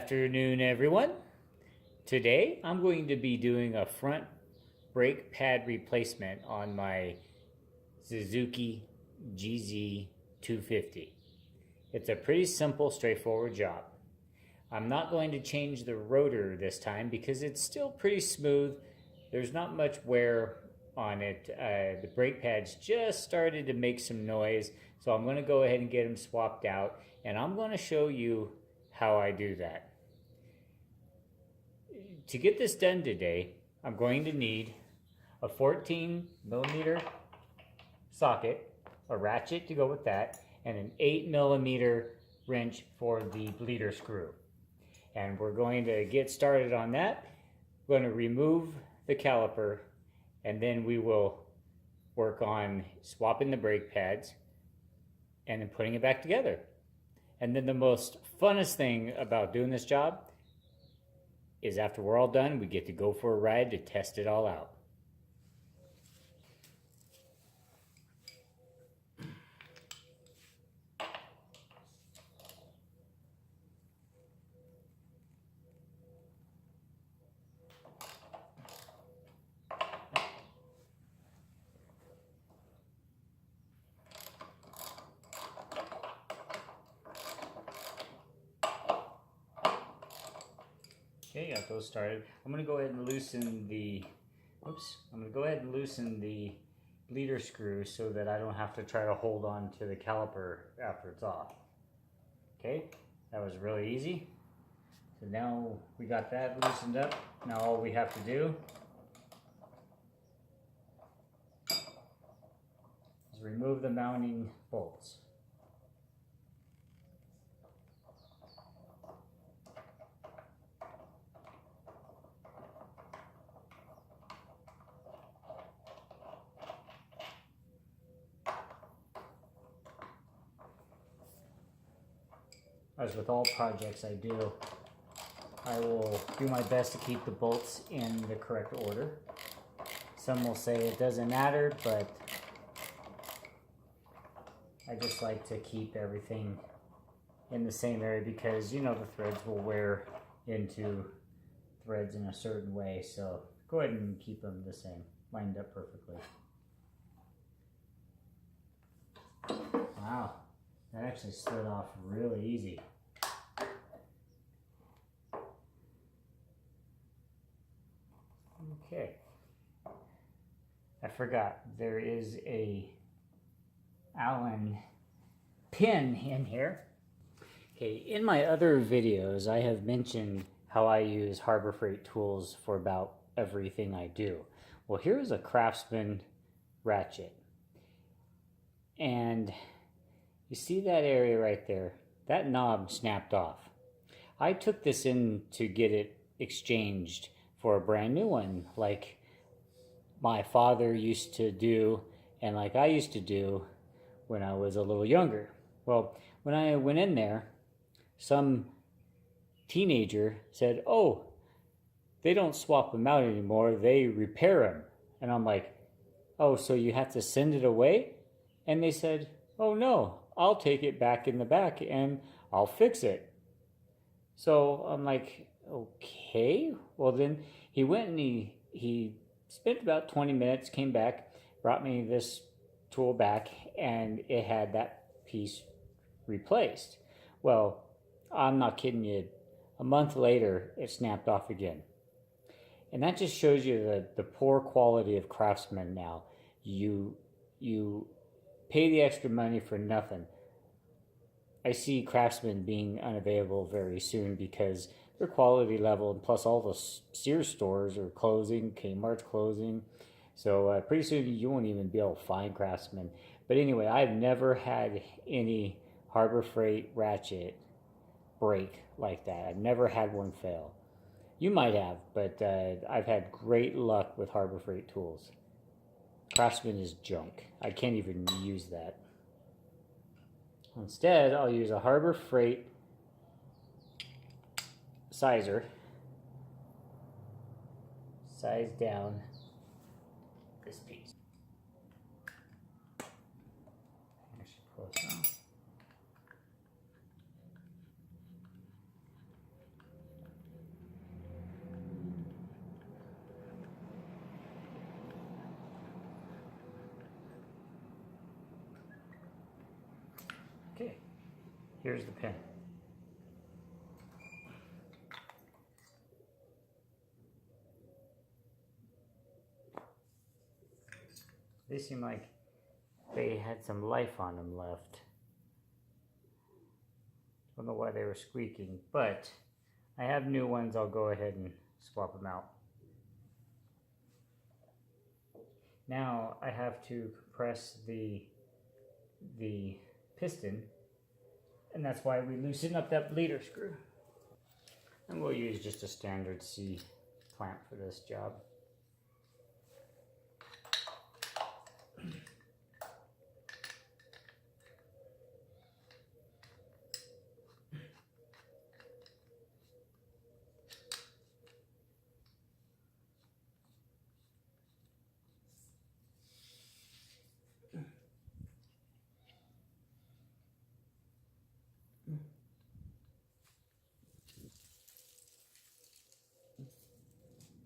afternoon, everyone. Today I'm going to be doing a front brake pad replacement on my Suzuki GZ250. It's a pretty simple, straightforward job. I'm not going to change the rotor this time because it's still pretty smooth. There's not much wear on it. The brake pads just started to make some noise, so I'm going to go ahead and get them swapped out, and I'm going to show you how I do that. To get this done today, I'm going to need a 14mm socket, a ratchet to go with that, and an 8mm wrench for the bleeder screw. And we're going to get started on that. We're going to remove the caliper, and then we will work on swapping the brake pads and then putting it back together. And then the most funnest thing about doing this job is after we're all done, we get to go for a ride to test it all out. Okay, got those started. I'm going to go ahead and loosen the, bleeder screw so that I don't have to try to hold on to the caliper after it's off. Okay, that was really easy. So now we got that loosened up. Now all we have to do is remove the mounting bolts. As with all projects I do, I will do my best to keep the bolts in the correct order. Some will say it doesn't matter, but I just like to keep everything in the same area because, you know, the threads will wear into threads in a certain way. So go ahead and keep them the same, lined up perfectly. Wow. That actually slid off really easy. Okay. I forgot, there is a Allen pin in here. Okay, in my other videos, I have mentioned how I use Harbor Freight tools for about everything I do. Well, here's a Craftsman ratchet. And you see that area right there? That knob snapped off. I took this in to get it exchanged for a brand new one, like my father used to do and like I used to do when I was a little younger. Well, when I went in there, some teenager said, "Oh, they don't swap them out anymore, they repair them." And I'm like, "Oh, so you have to send it away?" And they said, "Oh no, I'll take it back in the back and I'll fix it." So I'm like, okay. Well, then he went and he spent about 20 minutes, came back, brought me this tool back, and it had that piece replaced. Well, I'm not kidding you. A month later, it snapped off again. And that just shows you the poor quality of Craftsman now. You pay the extra money for nothing. I see Craftsman being unavailable very soon because their quality level, and plus all the Sears stores are closing, Kmart's closing. So pretty soon you won't even be able to find Craftsman. But anyway, I've never had any Harbor Freight ratchet break like that. I've never had one fail. You might have, but I've had great luck with Harbor Freight tools. Craftsman is junk. I can't even use that. Instead, I'll use a Harbor Freight sizer. Size down this piece. I should close down. Okay, here's the pin. They seem like they had some life on them left. Don't know why they were squeaking, but I have new ones. I'll go ahead and swap them out. Now I have to compress the piston, and that's why we loosen up that bleeder screw. And we'll use just a standard C clamp for this job.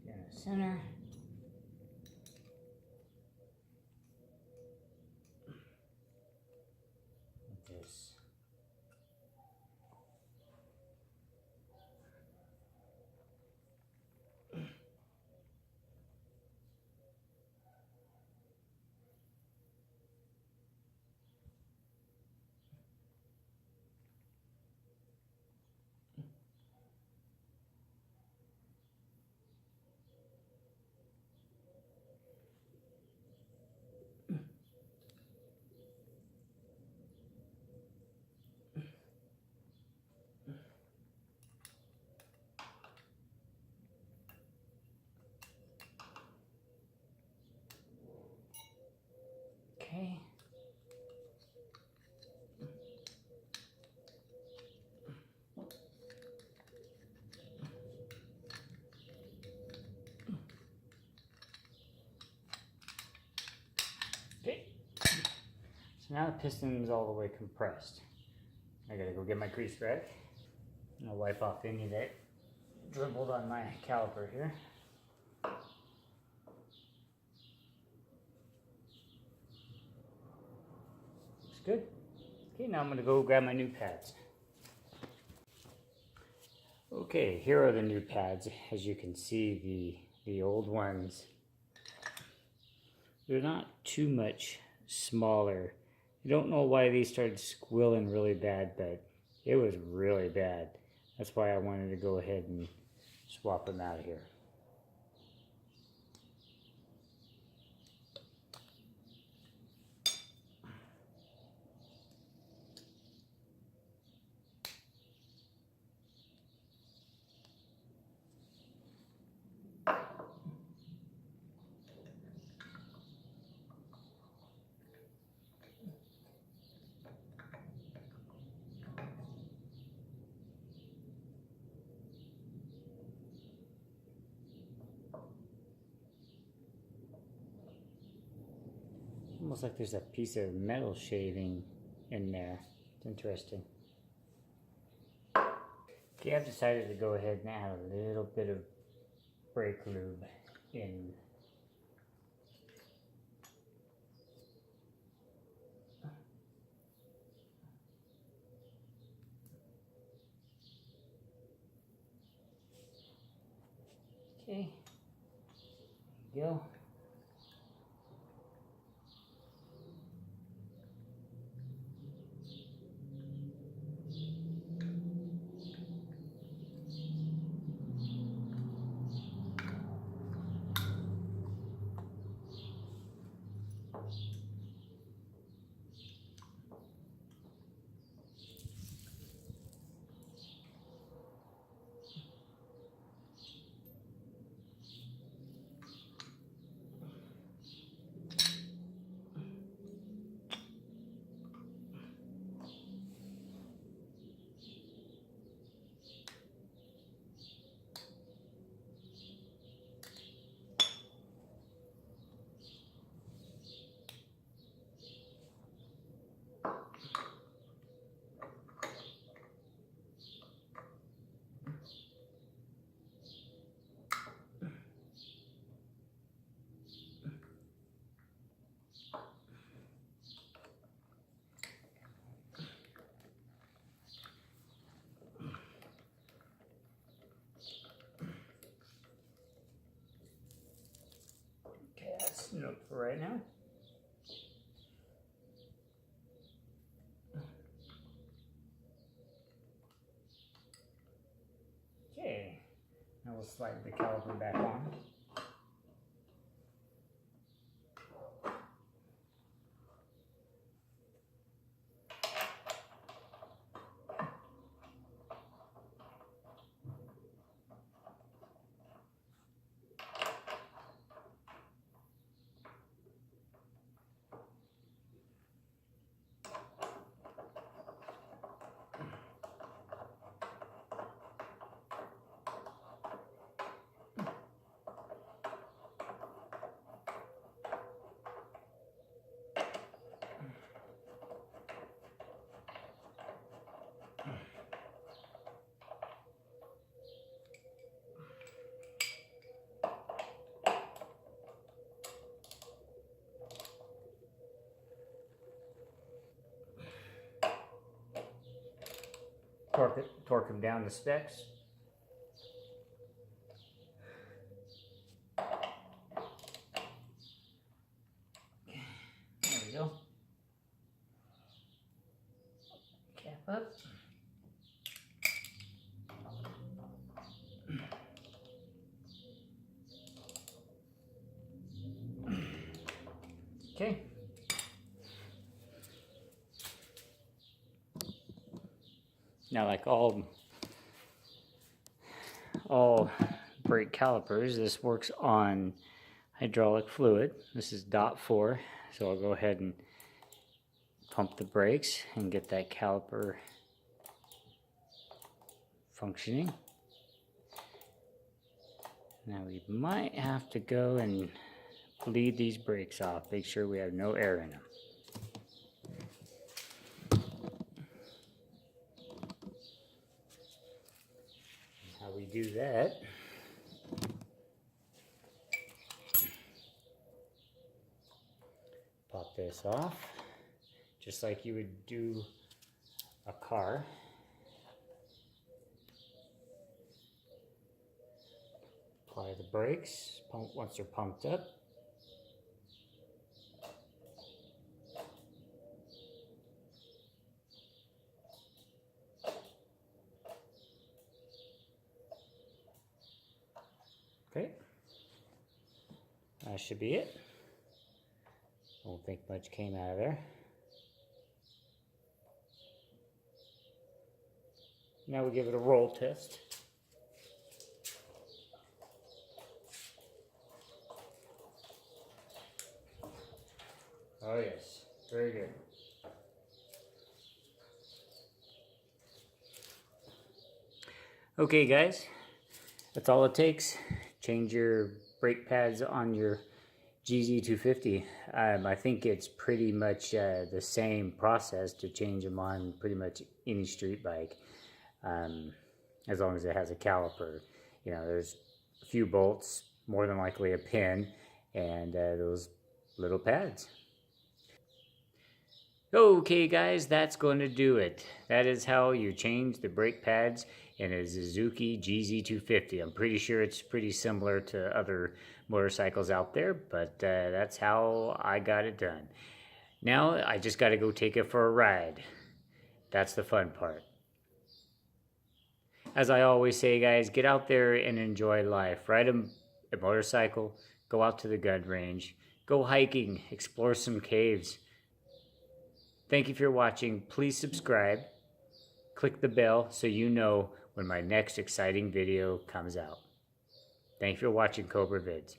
In the center. Like this. Okay. Okay. So now the piston is all the way compressed. I gotta go get my grease rag. And I'll wipe off any that dribbled on my caliper here. Looks good. Okay, now I'm gonna go grab my new pads. Okay, here are the new pads. As you can see, the old ones, they're not too much smaller. I don't know why these started squealing really bad, but it was really bad. That's why I wanted to go ahead and swap them out of here. Almost like there's a piece of metal shaving in there. It's interesting. Okay, I've decided to go ahead and add a little bit of brake lube in. Okay, there you go. note for right now. Okay, now we'll slide the caliper back on. Torque them down to specs. There we go. Cap up. Okay. Now, like all brake calipers, this works on hydraulic fluid. This is .4, so I'll go ahead and pump the brakes and get that caliper functioning. Now we might have to go and bleed these brakes off, make sure we have no air in them. How we do that, pop this off, just like you would do a car. Apply the brakes, pump once they're pumped up. Okay, that should be it. Don't think much came out of there. Now we give it a roll test. Oh yes, very good. Okay guys, that's all it takes. Change your brake pads on your GZ250. I think it's pretty much the same process to change them on pretty much any street bike, as long as it has a caliper. You know, there's a few bolts, more than likely a pin, and those little pads. Okay guys, that's going to do it. That is how you change the brake pads in a Suzuki GZ250. I'm pretty sure it's pretty similar to other motorcycles out there, but that's how I got it done. Now I just got to go take it for a ride. That's the fun part. As I always say guys, get out there and enjoy life. Ride a motorcycle, go out to the gun range, go hiking, explore some caves. Thank you for watching. Please subscribe. Click the bell so you know when my next exciting video comes out. Thank you for watching Cobra Vids.